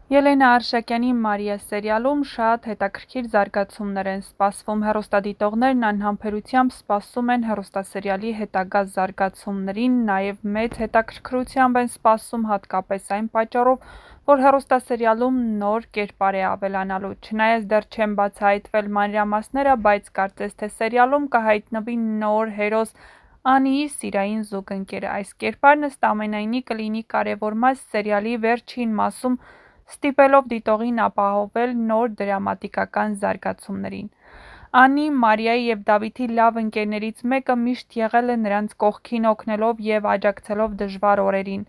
Ելենա Արշակյանի «Մարիա» սերիալում շատ հետաքրքիր զարգացումներ են սպասվում։ Հեռուստադիտողներն անհամբերությամբ սպասում են հեռուստասերիալի հետագա զարգացումներին, նաև մեծ հետաքրքրությամբ են սպասում հատկապես այն պատճառով, որ հեռուստասերիալում նոր կերպար է ավելանալու։ Չնայած դեռ չեն բացահայտվել մանրամասները, բայց կարծես թե սերիալում կհայտնվի նոր հերոս Անիի սիրային զուգընկերը։ Այս կերպարն ըստ ամենայնի կլինի կարևոր մաս սերիալի վերջին մասում, ստիպելով դիտողին ապահովել նոր դրամատիկական զարգացումներին։ Անի, Մարիայի և Դավիթի լավ ընկերներից մեկը միշտ եղել է նրանց կողքին օգնելով և աջակցելով դժվար օրերին,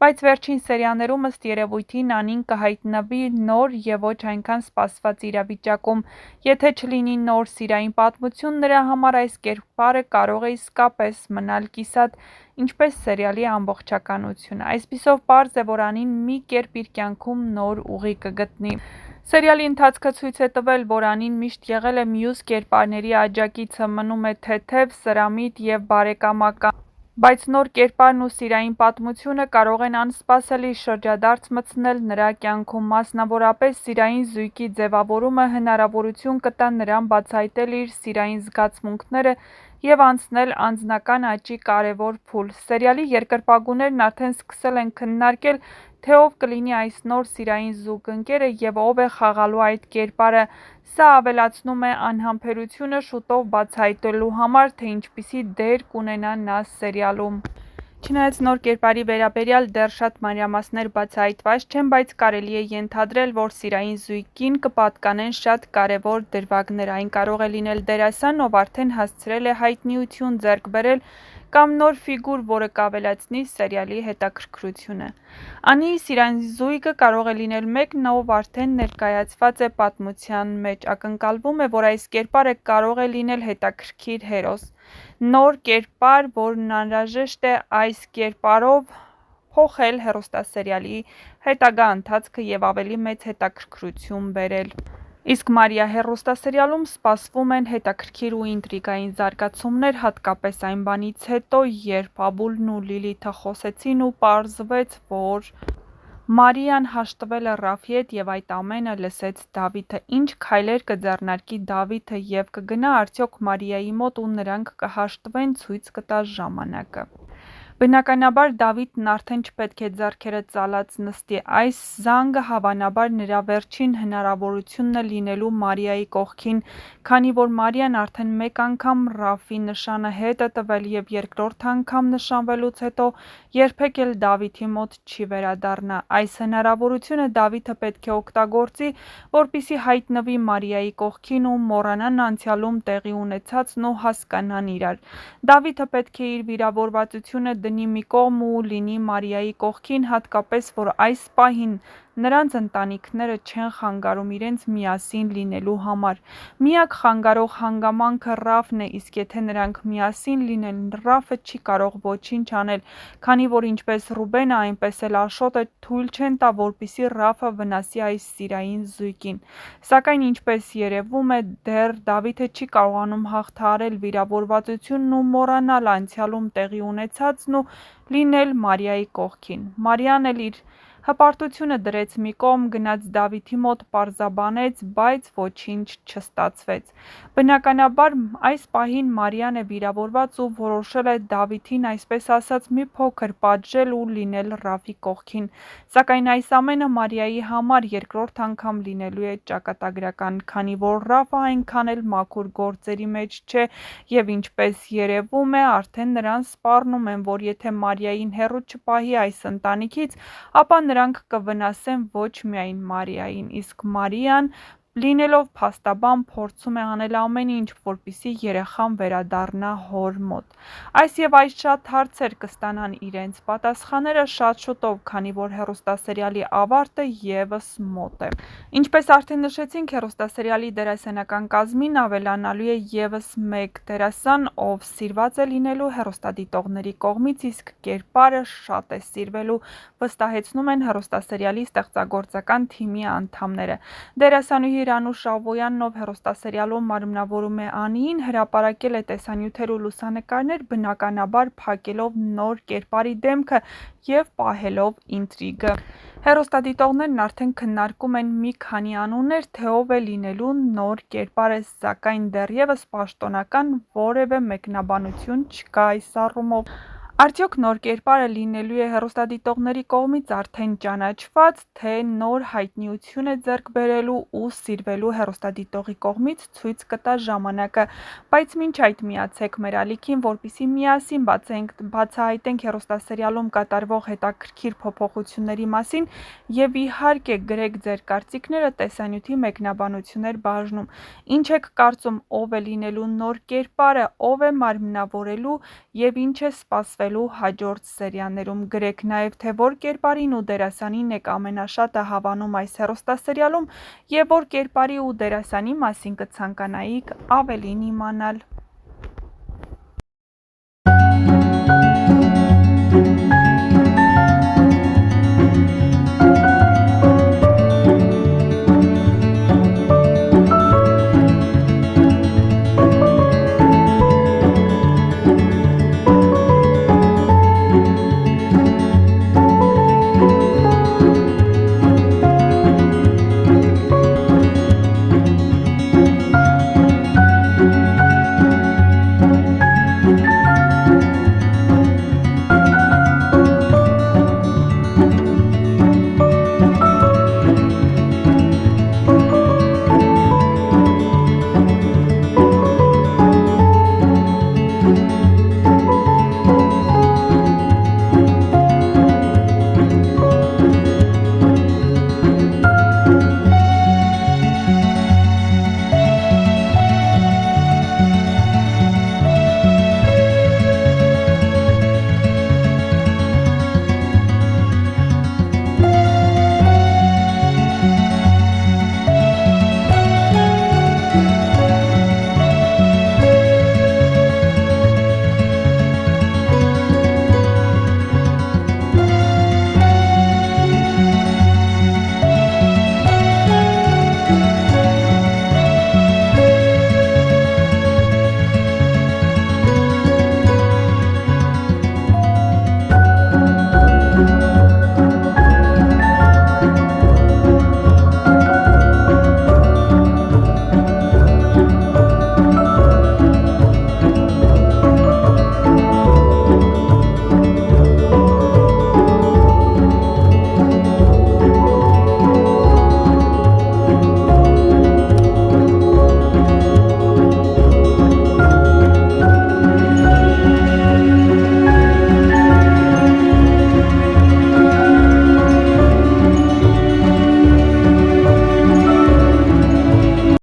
բայց վերջին սերիաներում ըստ երևույթին Անին կհայտնվի նոր և ոչ այնքան սպասված իրավիճակում։ Եթե չլինի նոր սիրային պատմություն, նրա համար այս կերպարը կարող է իսկապես մնալ կիսատ, ինչպես սերիալի ամբողջականությունը։ Այսպիսով պարզ է, որ Անին մի կերպ իր կյանքում նոր ուղի կգտնի։ Սերիալի ընթացքը ցույց է տվել, որ Անին միշտ եղել է մյուս կերպարների աջակիցը, մնում է թեթև, սրամիտ և բարեկամական, բայց նոր կերպարն ու սիրային պատմությունը կարող են անսպասելի շրջադարձ մտցնել նրա կյանքում։ Մասնավորապես, սիրային զույգի ձևավորումը հնարավորություն կտա նրան բացահայտել իր սիրային զգացմունքները և անցնել անձնական աճի կարևոր փուլ։ Սերիալի երկրպագուներն արդեն սկսել են քննարկել, թե ով կլինի այս նոր սիրային զուգընկերը և ով է խաղալու այդ կերպարը։ Սա ավելացնում է անհամբերությունը շուտով բացահայտելու համար, թե ինչպիսի դեր կունենա նա սերիալում։ Չնայած նոր կերպարի վերաբերյալ դեռ շատ մանրամասներ բացահայտված չեն, բայց կարելի է ենթադրել, որ սիրային զույգին կպատկանեն շատ կարևոր դրվագներ։ Այն կարող է լինել դերասան, ով արդեն հասցրել է հայտնիություն ձեռք բերել, կամ նոր ֆիգուր, որը կավելացնի սերիալի հետաքրքրությունը։ Անիի սիրային զույգը կարող է լինել մեկն, ով արդեն ներկայացված է պատմության մեջ։ Ակնկալվում է, որ այս կերպարը կարող է լինել հետաքրքիր հերոս, նոր կերպար, որն անհրաժեշտ է այս կերպարով փոխել հեռուստասերիալի հետագա ընթացքը և ավելի մեծ հետաքրքրություն բերել։ Իսկ Մարիա հեռուստասերիալում սպասվում են հետաքրքիր ու ինտրիգային զարգացումներ, հատկապես այն բանից հետո, երբ Աբուլն ու Լիլիթը խոսեցին ու պարզվեց, որ Մարիան հաշտվել է Ռաֆի հետ և այդ ամենը լսեց Դավիթը։ Ինչ քայլեր կձեռնարկի Դավիթը և կգնա արդյոք Մարիայի մոտ ու նրանք կհաշտվեն, ցույց կտա ժամանակը։ Բնականաբար Դավիթն արդեն չպետք է ձեռքերը ծալած նստի։ Այս զանգը հավանաբար նրա վերջին հնարավորությունն է լինելու Մարիայի կողքին, քանի որ Մարիան արդեն մեկ անգամ Ռաֆի նշանը հետ է տվել և երկրորդ անգամ նշանվելուց հետո երբեք էլ Դավիթի մոտ չի վերադառնա։ Այս հնարավորությունը Դավիթը պետք է օգտագործի, որպեսզի հայտնվի Մարիայի կողքին ու մոռանան անցյալում տեղի ունեցածն ու հասկանան իրար։ Դավիթը պետք է իր վիրավորվածությունը դնի մի կողմ ու լինի Մարիայի կողքին, հատկապես որ այս պահին նրանց ընտանիքները չեն խանգարում իրենց միասին լինելու համար։ Միակ խանգարող հանգամանքը Ռաֆն է, իսկ եթե նրանք միասին լինեն, Ռաֆը չի կարող ոչինչ անել, քանի որ ինչպես Ռուբենը, այնպես էլ Աշոտը թույլ չեն տա, որպեսզի Ռաֆը վնասի այս սիրային զույգին։ Սակայն ինչպես երևում է, դեռ Դավիթը չի կարողանում հաղթահարել վիրավորվածությունն ու մոռանալ անցյալում տեղի ունեցածն ու լինել Մարիայի կողքին։ Մարիան էլ իր հպարտությունը դրեց մի կողմ, գնաց Դավիթի մոտ, պարզաբանեց, բայց ոչինչ չստացվեց։ Բնականաբար այս պահին Մարիան է վիրավորված ու որոշել է Դավիթին, այսպես ասած, մի փոքր պատժել ու լինել Ռաֆի կողքին։ Սակայն այս ամենը Մարիայի համար երկրորդ անգամ լինելու է ճակատագրական, քանի որ Ռաֆը այնքան էլ մաքուր գործերի մեջ չէ և ինչպես երևում է, արդեն նրան սպառնում են, որ եթե Մարիային հեռու չպահի այս ընտանիքից, ապա նրանք կվնասեն ոչ միայն Մարիային, իսկ Մարիան, լինելով փաստաբան, փորձում է անել ամեն ինչ, որպեսզի երեխան վերադառնա հոր մոտ։ Այս և այլ շատ հարցեր կստանան իրենց պատասխանները շատ շուտով, քանի որ հեռուստասերիալի ավարտը ևս մոտ է։ Ինչպես արդեն նշեցինք, հեռուստասերիալի դերասանական կազմին ավելանալու է ևս մեկ դերասան, ով սիրված է լինելու հեռուստադիտողների կողմից, իսկ կերպարը շատ է սիրվելու, վստահեցնում են հեռուստասերիալի ստեղծագործական թիմի անդամները։ Դերասանուհի Ռանուշ Ավոյանն, ով հեռուստասերիալում մարմնավորում է Անիին, հրապարակել է տեսանյութեր ու լուսանկարներ, բնականաբար փակելով նոր կերպարի դեմքը և պահելով ինտրիգը։ Հեռուստադիտողներն արդեն քննարկում են մի քանի անուններ, թե ով է լինելու նոր կերպարը, սակայն դեռևս պաշտոնական որևէ մեկնաբանություն չկա այս առումով։ Արդյոք նոր կերպարը լինելու է հեռուստադիտողների կողմից արդեն ճանաչված, թե նոր հայտնիություն է ձեռք բերելու ու սիրվելու հեռուստադիտողի կողմից ցույց կտա ժամանակը։ Բայց մինչ այդ միացեք մեր ալիքին, որպեսզի միասին բացահայտենք հեռուստասերիալում կատարվող հետաքրքիր փոփոխությունների մասին և իհարկե գրեք ձեր կարծիքները տեսանյութի մեկնաբանություններ բաժնում։ Ինչ եք կարծում, ով է լինելու նոր կերպարը, ով է մարմնավորելու և ինչ է սպասվելու հաջորդ սերիաներում։ Գրեք նաև, թե որ կերպարին ու դերասանին եք ամենաշատը հավանում այս հեռուստասերիալում և որ կերպարի ու դերասանի մասին կցանկանայիք ավելին իմանալ։